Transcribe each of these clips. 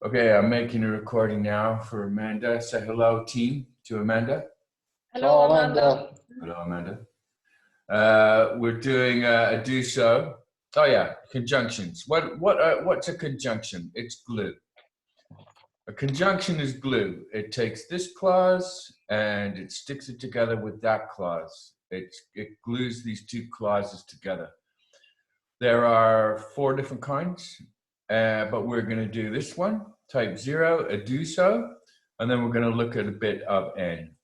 Okay, I'm making a recording now for Amanda. Say hello, team, to Amanda. Hello, Amanda. Hello, Amanda. We're doing a do so. Oh yeah, conjunctions. What's a conjunction? It's glue. A conjunction is glue. It takes this clause and it sticks it together with that clause. It glues these two clauses together. There are 4 different kinds, but we're going to do this one, type 0, a do so, and then we're going to look at a bit of n.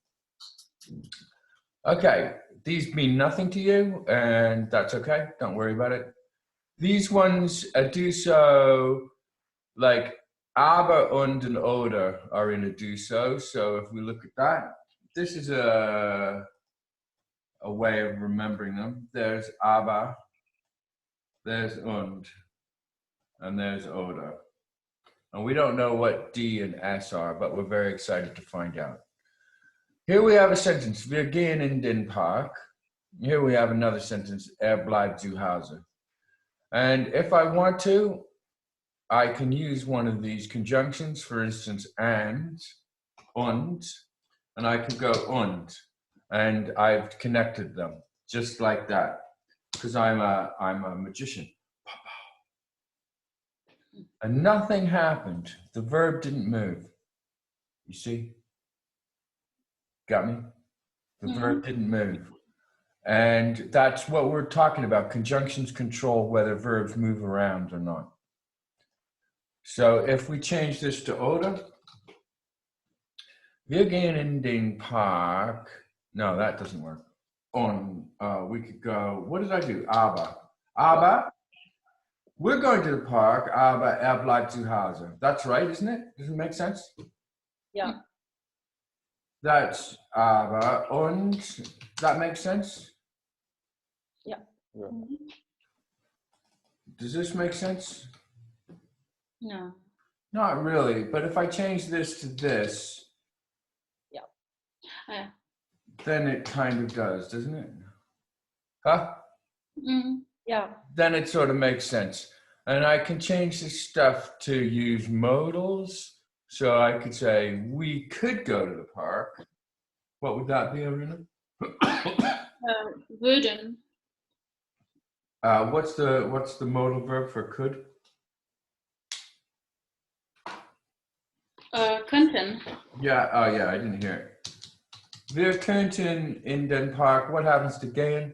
Okay, these mean nothing to you, and that's okay. Don't worry about it. These ones, a do so, like aber, und, and oder are in a do so. So if we look at that, this is a way of remembering them. There's aber, there's und, and there's oder. And we don't know what D and S are, but we're very excited to find out. Here we have a sentence, wir gehen in den Park. Here we have another sentence, bleibt zu Hause. And if I want to, I can use one of these conjunctions, for instance, und, and I could go and I've connected them just like that, because I'm a magician. And nothing happened. The verb didn't move. You see? Got me? The verb didn't move. And that's what we're talking about. Conjunctions control whether verbs move around or not. So if we change this to oder, wir gehen in den Park. No, that doesn't work. We could go, what did I do? Aber. We're going to the park, aber bleibt zu Hause. That's right, isn't it? Does it make sense? Yeah. That's aber und. That makes sense? Yeah. Does this make sense? No. Not really, but if I change this to this, then it kind of does, doesn't it? Huh? Yeah. Then it sort of makes sense. And I can change this stuff to use modals. So I could say, we could go to the park. What would that be, Aruna? Würden. What's the modal verb for could? Könnten. Yeah, oh yeah, I didn't hear it. Wir könnten in den Park. What happens to gehen?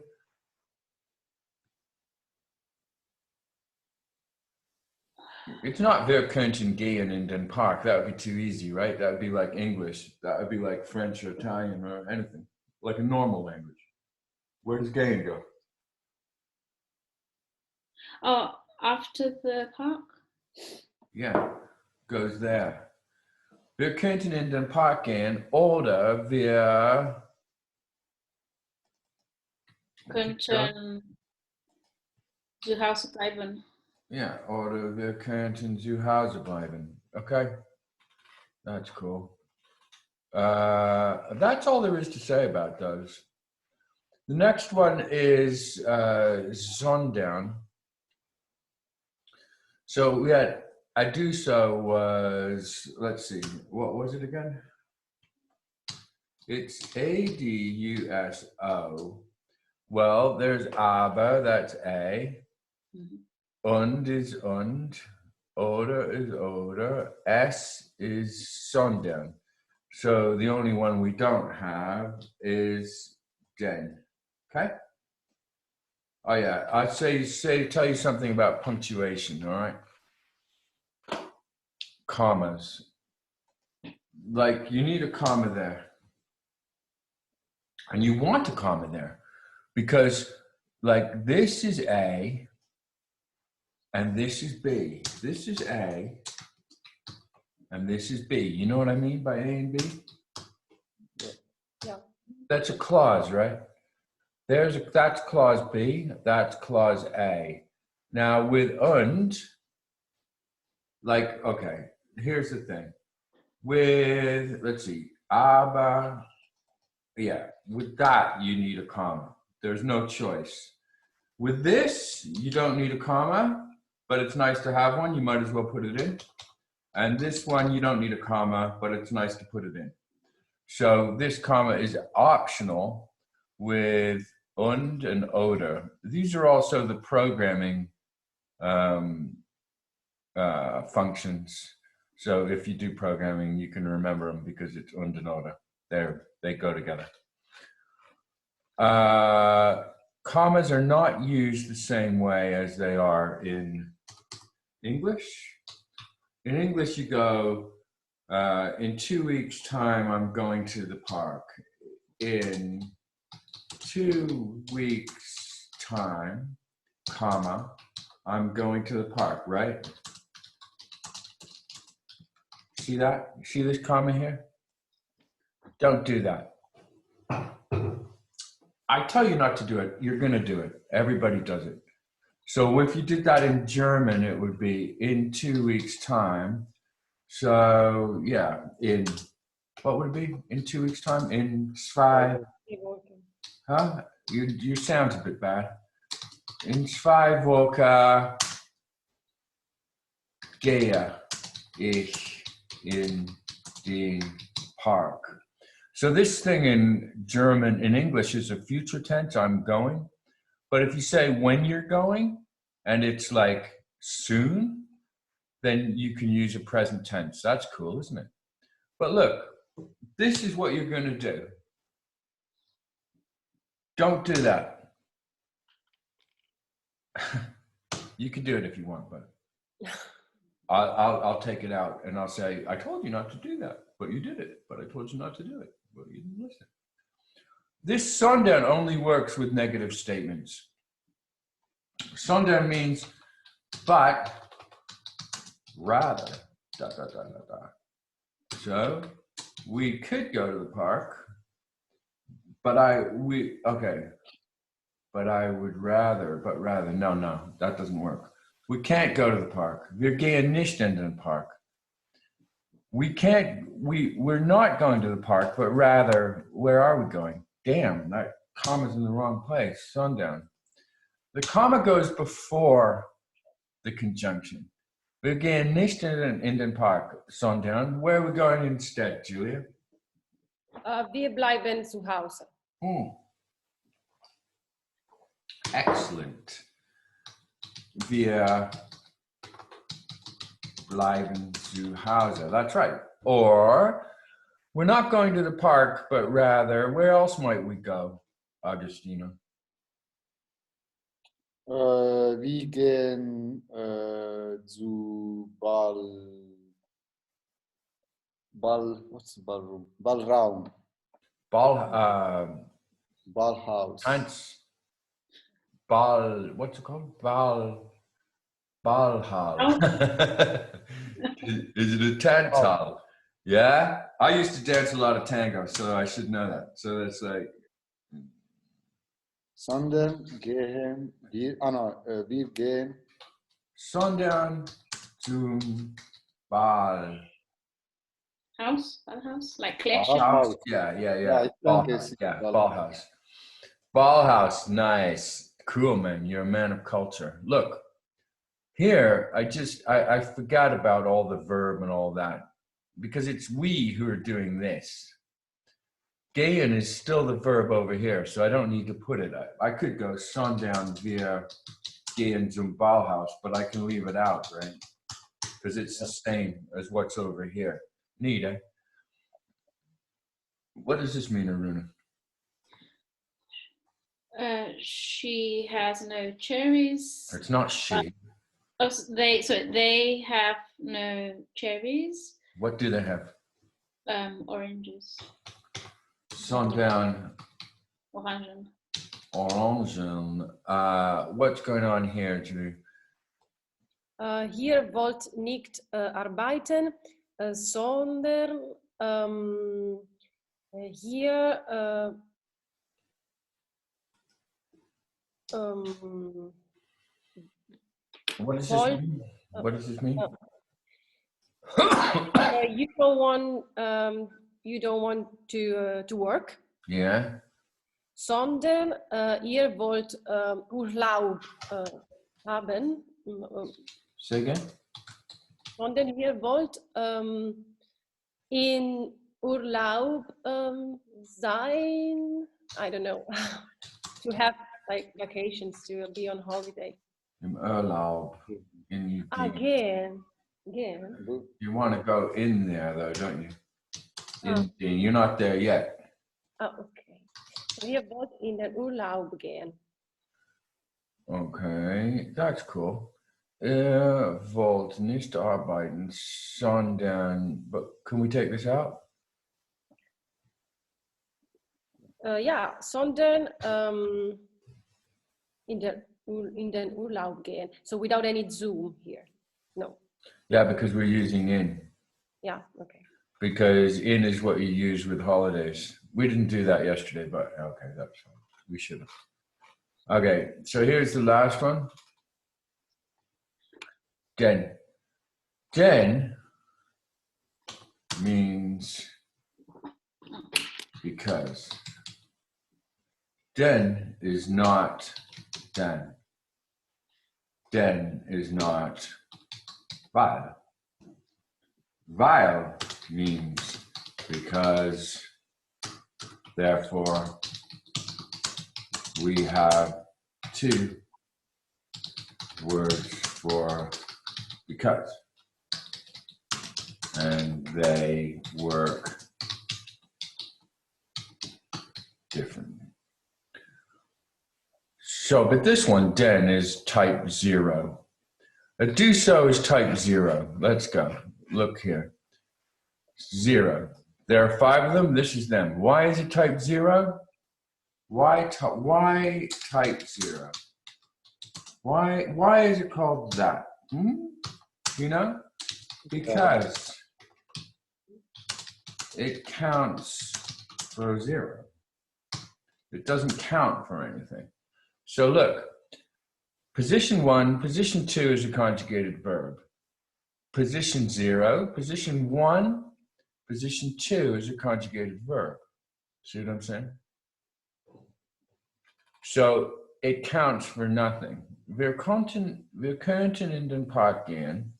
It's not wir könnten gehen in den Park. That would be too easy, right? That would be like English. That would be like French or Italian or anything. Like a normal language. Where does gehen go? Oh, after the park? Yeah, goes there. Wir könnten in den Park gehen oder wir Könnten zu Hause bleiben. Yeah, oder wir könnten zu Hause bleiben. Okay, that's cool. That's all there is to say about those. The next one is Zondown. So we had I do so was, let's see, what was it again? It's ADUSO. Well, there's aber, that's A. Und is und. Oder is oder. S is Zondown. So the only one we don't have is den. Okay? Oh yeah, I'd tell you something about punctuation, all right? Commas. Like you need a comma there. And you want a comma there because like this is A and this is B. This is A and this is B. You know what I mean by A and B? Yeah. That's a clause, right? That's clause B, that's clause A. Now with und, like, okay, here's the thing. With, let's see, aber, yeah, with that, you need a comma. There's no choice. With this, you don't need a comma, but it's nice to have one. You might as well put it in. And this one, you don't need a comma, but it's nice to put it in. So this comma is optional with und and oder. These are also the programming functions. So if you do programming, you can remember them because it's und and oder. They go together. Commas are not used the same way as they are in English. In English, you go, in 2 weeks' time, I'm going to the park. In 2 weeks' time, comma, I'm going to the park, right? See that? See this comma here? Don't do that. I tell you not to do it. You're going to do it. Everybody does it. So if you did that in German, it would be in 2 weeks' time. So yeah, what would it be in 2 weeks' time? In zwei, huh? You sound a bit bad. In 2 Wochen gehe ich in den Park. So this thing in German, in English, is a future tense, I'm going. But if you say when you're going, and it's like soon, then you can use a present tense. That's cool, isn't it? But look, this is what you're going to do. Don't do that. You can do it if you want, but I'll take it out and I'll say, I told you not to do that, but you did it. But I told you not to do it, but you didn't listen. This sondern only works with negative statements. Sondern means but, rather, So we could go to the park, but I would rather, no, that doesn't work. We can't go to the park. Wir gehen nicht in den Park. We're not going to the park, but rather, where are we going? Damn, that comma's in the wrong place, sundown. The comma goes before the conjunction. Wir gehen nicht in den Park, sundown. Where are we going instead, Julia? Wir bleiben zu Hause. Excellent. Wir bleiben zu Hause. That's right. Or, we're not going to the park, but rather, where else might we go, Agostino? Wir gehen zu what's the ballroom? Ballraum. Ballhaus. Tanz. What's it called? Ballhall. Is it a tanz hall? Yeah? I used to dance a lot of tango, so I should know that. So it's like... Sondern gehen wir gehen Sondern zum Ballhaus. Ballhaus, like Clash. Ballhaus. Yeah. Ballhaus. Ballhaus, nice. Cool, man. You're a man of culture. Look, here, I forgot about all the verb and all that because it's we who are doing this. Gehen is still the verb over here, so I don't need to put it. I could go sondern wir gehen zum Ballhaus, but I can leave it out, right? Because it's the same as what's over here. Neat, eh? What does this mean, Aruna? She has no cherries. It's not she. They have no cherries. What do they have? Oranges. Sondern Orangen. What's going on here, Julie? Hier wollt nicht arbeiten, sondern hier What does this mean? What does this mean? You don't want to work. Yeah. Sondern ihr wollt Urlaub haben. Say again? sondern wir wollt in Urlaub sein. I don't know. To have like vacations, to be on holiday. Im Urlaub. In Again. Bu You want to go in there though, don't you? You're not there yet. Ah, okay. Wir wollen in den Urlaub gehen. Okay, that's cool. Wollt nicht arbeiten, sondern, but can we take this out? Ja, sondern in den Urlaub gehen. So without any Zoom here. No. Yeah, because we're using in. Yeah, okay. Because in is what you use with holidays. We didn't do that yesterday, but okay, that's fine. We should have. Okay, so here's the last one. Den. Den means because. Den is not den. Den is not weil. Weil means because, therefore, we have two words for because, and they work differently. So, but this one, den, is type 0. A do so is type 0. Let's go. Look here. 0. There are 5 of them. This is them. Why is it type 0? Why type 0? Why is it called that? You know? Because it counts for 0. It doesn't count for anything. So look, position 1, position 2 is a conjugated verb. Position 0, position 1, position 2 is a conjugated verb. See what I'm saying? So it counts for nothing. Wir könnten in den Park gehen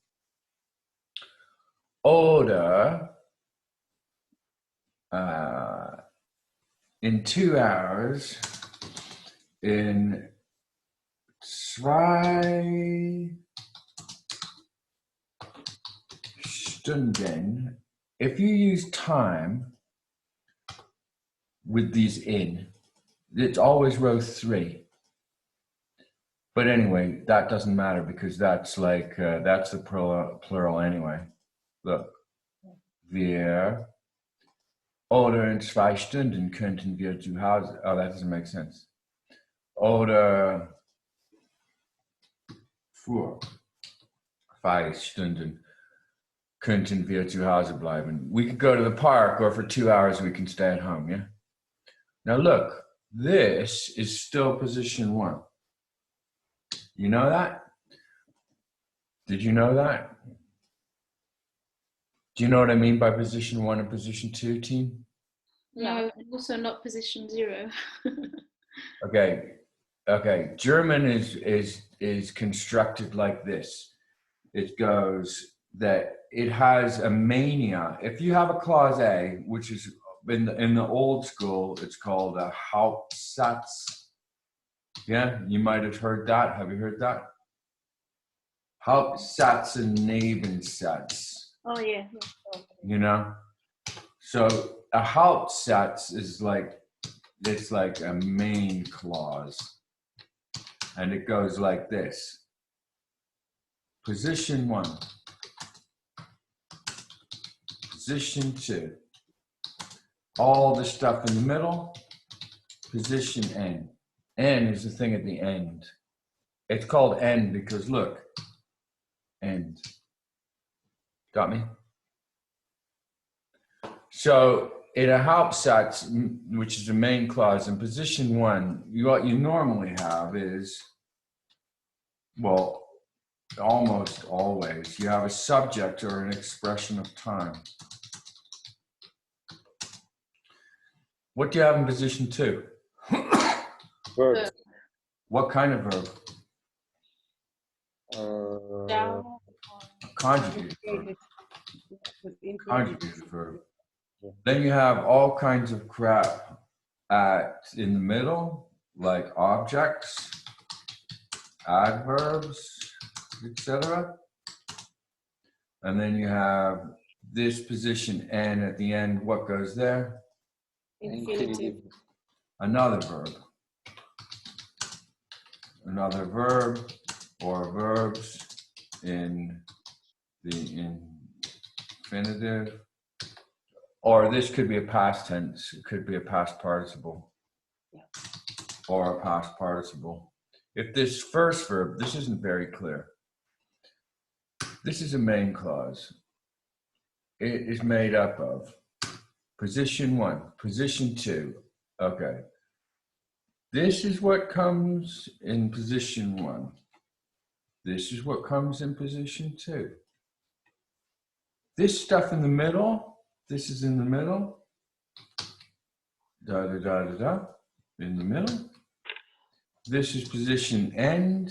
oder in 2 hours in 2 Stunden. If you use time with these in, it's always row 3. But anyway, that doesn't matter because that's like, that's the plural anyway. Look, wir oder in 2 Stunden könnten wir zu Hause. Oh, that doesn't make sense. Oder vor 5 Stunden könnten wir zu Hause bleiben. We could go to the park, or for 2 hours we can stay at home, yeah? Now look, this is still position 1. You know that? Did you know that? Do you know what I mean by position 1 and position 2, team? No, also not position 0. Okay. German is constructed like this. It goes that it has a mania. If you have a clause A, which is in the old school, it's called a Hauptsatz. Yeah, you might have heard that. Have you heard that? Hauptsatz and Nebensatz. Oh yeah. You know? So a Hauptsatz is like, it's like a main clause. And it goes like this. Position 1. Position 2. All the stuff in the middle. Position N. N is the thing at the end. It's called end because look. End. Got me? So in a Hauptsatz, which is the main clause, in position 1, what you normally have is, well, almost always, you have a subject or an expression of time. What do you have in position 2? verbs. What kind of verb? Down. Conjugated verb. Integrated. With integrated. Conjugated verb. Then you have all kinds of crap in the middle, like objects, adverbs, etc. And then you have this position N at the end. What goes there? Infinitive. Another verb. Another verb or verbs in the infinitive. Or this could be a past tense. It could be a past participle. Yeah. Or a past participle. If this first verb, this isn't very clear. This is a main clause. It is made up of position 1, position 2. Okay. This is what comes in position 1. This is what comes in position 2. This stuff in the middle, this is in the middle. Da da da da da. In the middle. This is position N,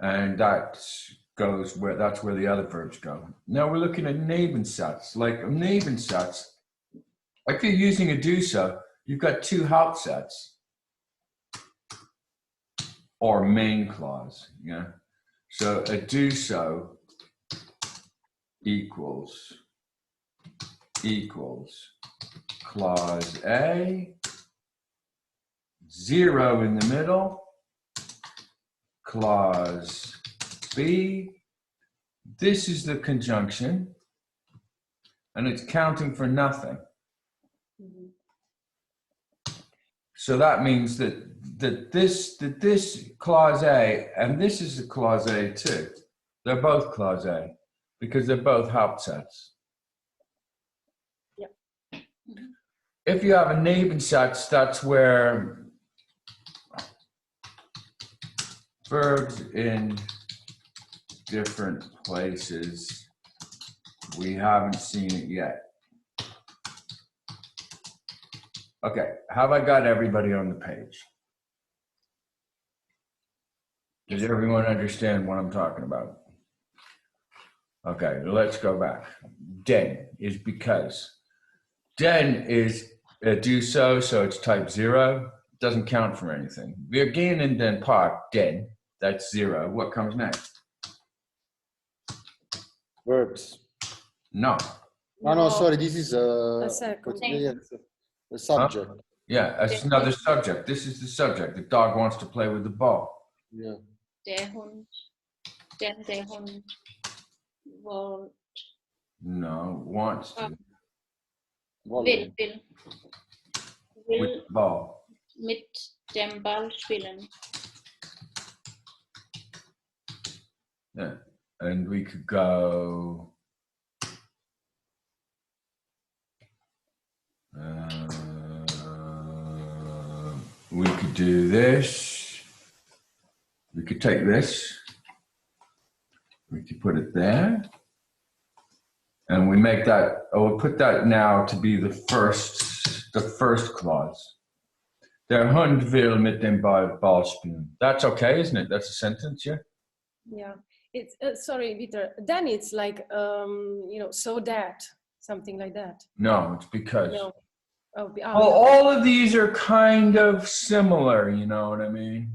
and that's where the other verbs go. Now we're looking at Nebensatz. Like a Nebensatz, if you're using a do so, you've got two Hauptsätze or main clause. Yeah. So a do so equals clause A, 0 in the middle, clause B. This is the conjunction, and it's counting for nothing. So that means that this clause A and this is a clause A too. They're both clause A because they're both Hauptsätze. Yep. If you have a Nebensatz, that's where verbs in different places. We haven't seen it yet. Okay, have I got everybody on the page? Does everyone understand what I'm talking about? Okay, let's go back. Den is because. Den is a do so it's type 0. Doesn't count for anything. Wir gehen in den Park, den, that's 0. What comes next? Verbs. No. Oh, no, sorry, this is A second. the subject. Yeah, it's another subject. This is the subject. The dog wants to play with the ball. Yeah. Der Hund. Der Hund. Wollt. No, wants to. Volley. With Will the ball. mit dem Ball spielen. Yeah. And we could go. We could do this. We could take this. We could put it there. And we make that, we'll put that now to be the first clause. Der Hund will mit dem Ball spielen. That's okay, isn't it? That's a sentence, yeah? Yeah. It's sorry, Peter. Then it's like so that something like that. No, it's because. No. Well, all of these are kind of similar, you know what I mean?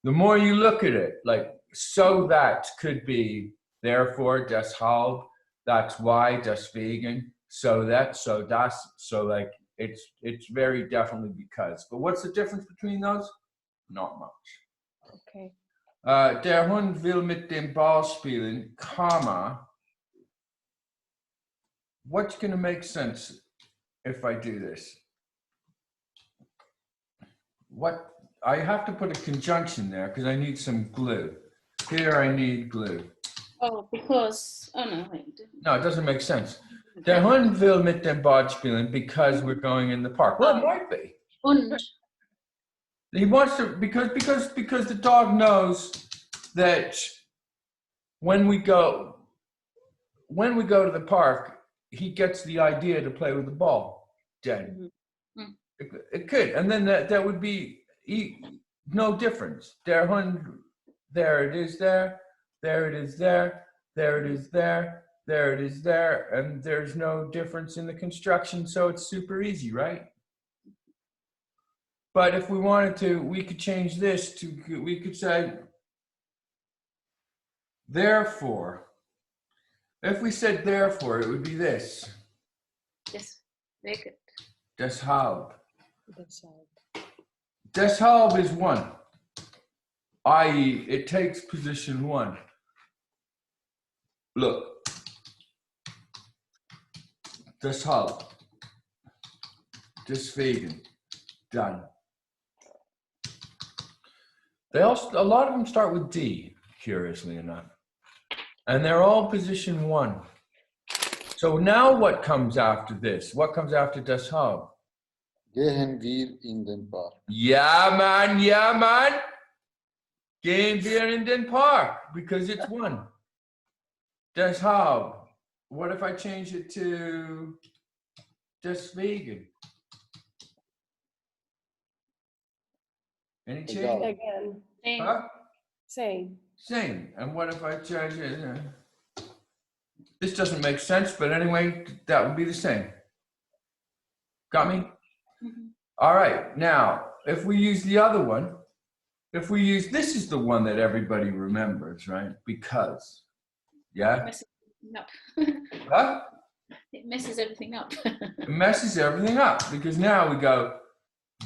The more you look at it, like, so that could be, therefore, deshalb, that's why, deswegen, so that, so das, so like, it's very definitely because. But what's the difference between those? Not much. Okay. Der Hund will mit dem Ball spielen, comma. What's going to make sense if I do this? What? I have to put a conjunction there because I need some glue. Here I need glue. Oh, because, oh no, wait. No, it doesn't make sense. Der Hund will mit dem Ball spielen because we're going in the park. Well, it might be. Und. He wants to, because the dog knows that when we go to the park, he gets the idea to play with the ball. Den. Mm-hmm. It could, and then that would be no difference. Der Hund there it is there, there it is there, there it is there, there it is there, and there's no difference in the construction, so it's super easy, right? But if we wanted to, we could change this to, we could say, therefore. If we said therefore, it would be this. Yes, very good. Deshalb. That's all. Deshalb is one, i.e., it takes position one. Look. Deshalb. Deswegen. Done. They also, a lot of them start with D, curiously enough. And they're all position one. So now what comes after this? What comes after deshalb? Gehen wir in den Park. Yeah, man, yeah, man. Gehen wir in den Park, because it's one. Deshalb. What if I change it to deswegen? Any change? Egal. Again, Same. Huh? same. Same. And what if I change it? This doesn't make sense, but anyway, that would be the same. Got me? Mhm. All right. Now, if we use the other one, if we use, this is the one that everybody remembers, right? Because. Yeah? Messes everything up. Huh? It messes everything up. It messes everything up because now we go,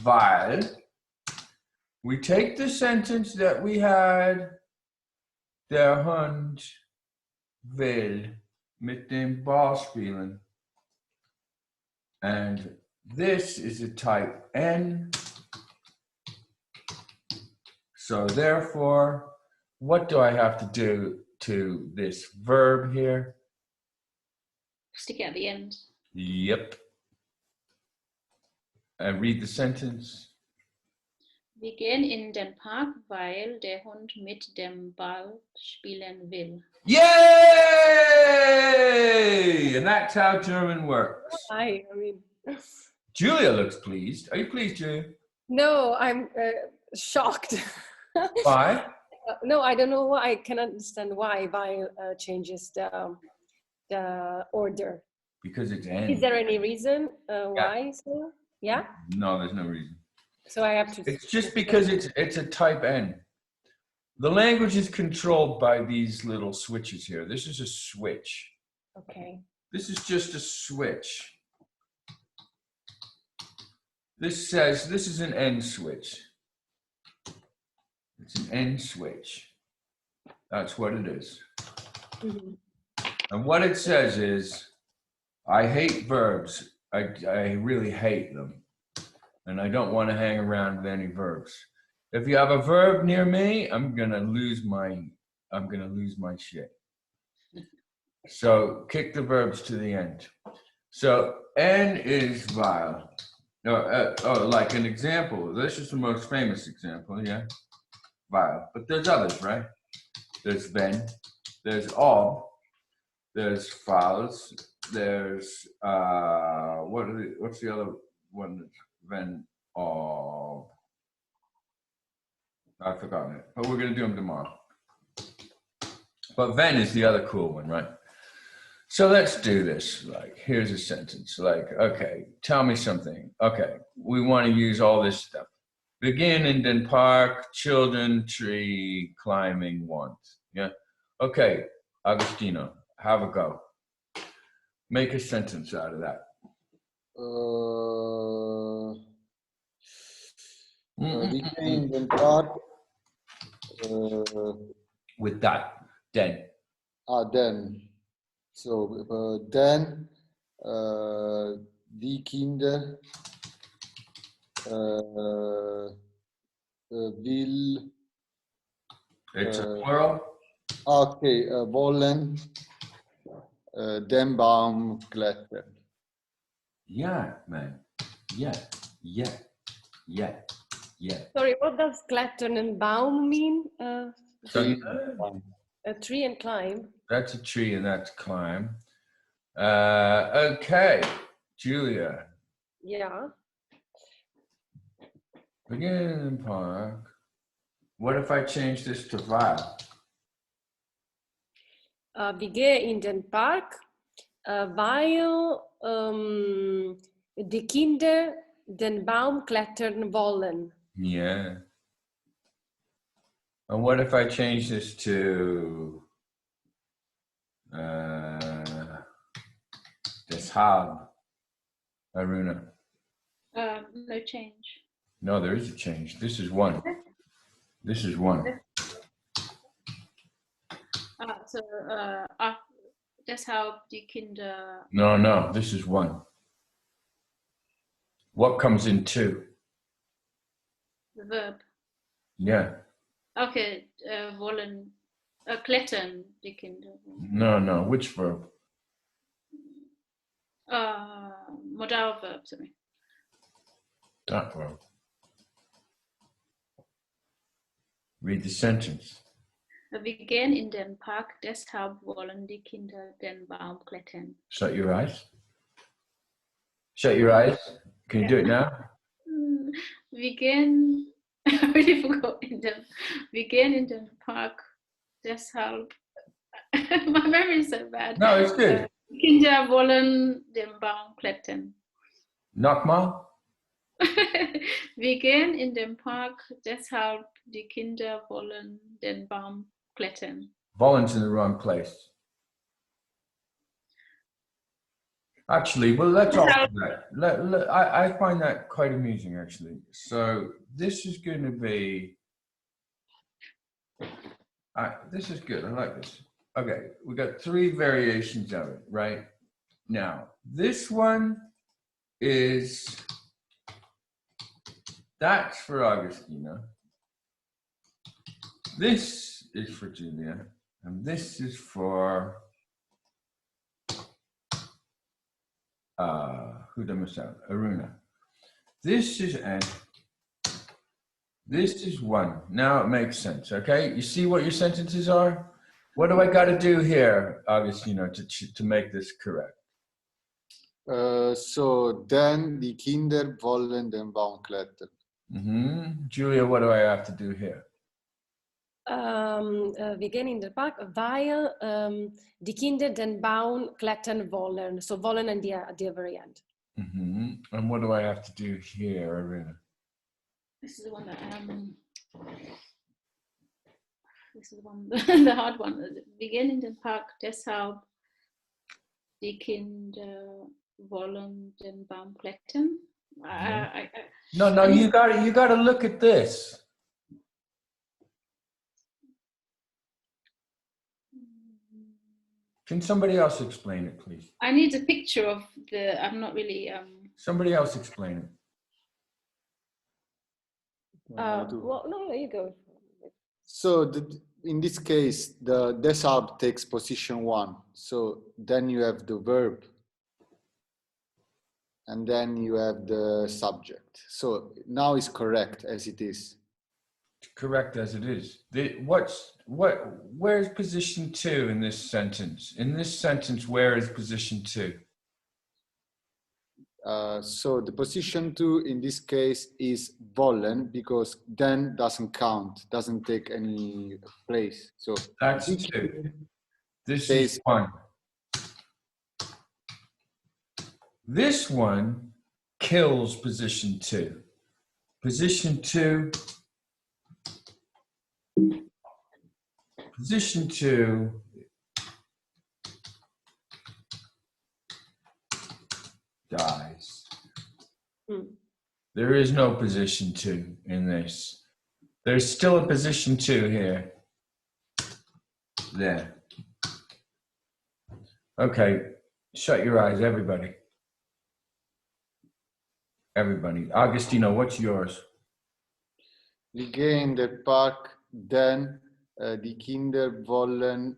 weil. We take the sentence that we had, der Hund will mit dem Ball spielen. And this is a type N. So therefore, what do I have to do to this verb here? Stick it at the end. Yep. And read the sentence. Wir gehen in den Park, weil der Hund mit dem Ball spielen will. Yay! And that's how German works. I mean, Julia looks pleased. Are you pleased, Julia? no, I'm shocked. Why? No, I don't know why. I can understand why Weil changes the order. Because it's Is N. there any reason why? So yeah. No, there's no reason. So I have to. It's just because it's a type N. The language is controlled by these little switches here. This is a switch. Okay. This is just a switch. This says this is an N switch. It's an N switch. That's what it is. Mhm. And what it says is, I hate verbs. I really hate them. And I don't want to hang around with any verbs. If you have a verb near me, I'm gonna lose my shit. So kick the verbs to the end. So N is weil. Like an example. This is the most famous example, yeah. Weil. But there's others, right? There's wenn, there's ob, there's falls, there's what's the other one that's wenn, ob? I've forgotten it, but we're gonna do them tomorrow. But wenn is the other cool one, right? So let's do this. Like, here's a sentence. Like, okay, tell me something. Okay, we want to use all this stuff. Begin in den Park, children, tree, climbing, want. Yeah. Okay, Agostino, have a go. Make a sentence out of that. We came in den Park. With that, then. Then. So, then die Kinder will. It's a plural. Okay, wollen den Baum klettern. Yeah, man. Yeah. Sorry, what does Klettern and Baum mean? Tree. A tree and climb. That's a tree and that's climb. Okay, Julia. Yeah. Begin in park. What if I change this to weil? Wir gehen in den Park, weil die Kinder den Baum klettern wollen. Yeah. And what if I change this to deshalb, Aruna? No change. No, there is a change. This is one. This is one. So deshalb die Kinder. No, this is one. What comes in two? The verb. Yeah. Okay, wollen klettern die Kinder. No. Which verb? Modal verb, sorry. That verb. Read the sentence. Wir gehen in den Park, deshalb wollen die Kinder den Baum klettern. Shut your eyes. Shut your eyes. Can you do it now? Wir gehen, I really forgot wir gehen in den Park, deshalb, my memory is so bad. No, it's good. Kinder wollen den Baum klettern. Nochmal. Wir gehen in den Park, deshalb die Kinder wollen den Baum klettern. Vollen's in the wrong place. Actually, well, let's alter that. I find that quite amusing, actually. So this is going to be. This is good. I like this. Okay, we got three variations of it, right? Now, this one is. That's for Augustina. This is for Julia. And this is for who did I miss out? Aruna. This is N. This is one. Now it makes sense, okay? You see what your sentences are? What do I got to do here, Augustino, to make this correct? So then die Kinder wollen den Baum klettern. Julia, what do I have to do here? Wir gehen in den Park, weil die Kinder den Baum klettern wollen. So wollen in der Variant. And what do I have to do here, Aruna? This is the one that this is the one the hard one. Wir gehen in den Park, deshalb die Kinder wollen den Baum klettern. No, you got to look at this. Can somebody else explain it, please? I need a picture of the. I'm not really. Somebody else explain it. Well, no, there you go. So in this case, the deshalb takes position one. So then you have the verb. And then you have the subject. So now it's correct as it is. Correct as it is. Where's position two in this sentence? In this sentence, where is position two? So the position two in this case is wollen because then doesn't count, doesn't take any place. So that's two. This is one. This one kills position two. Position two dies. There is no position two in this. There's still a position two here. There. Okay, shut your eyes, everybody. Everybody. Agostino, what's yours? Wir gehen in den Park, then die Kinder wollen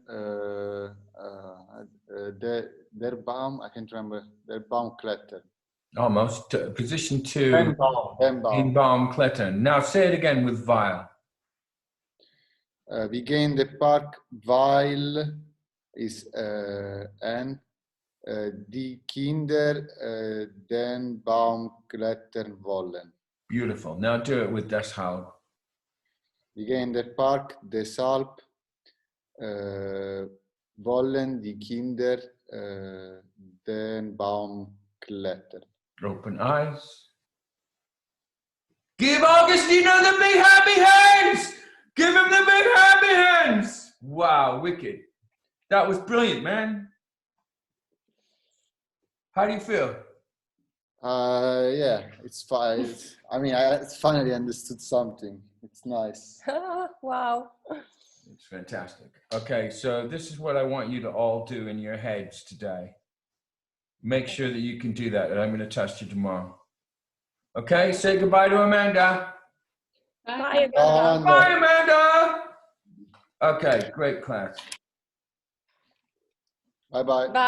der Baum, I can't remember, der Baum klettern. Almost. Position two. Den Baum klettern. Now say it again with weil. Wir gehen in den Park, weil is N. Die Kinder den Baum klettern wollen. Beautiful. Now do it with deshalb. Wir gehen in den Park, deshalb wollen die Kinder den Baum klettern. Open eyes. Give Augustino the big happy hands! Give him the big happy hands! Wow, wicked. That was brilliant, man. How do you feel? Yeah, it's fine. I mean, I finally understood something. It's nice. Wow. It's fantastic. Okay, so this is what I want you to all do in your heads today. Make sure that you can do that, and I'm going to test you tomorrow. Okay, say goodbye to Amanda. Bye, Amanda. Bye, Amanda. Okay, great class. Bye bye. Bye.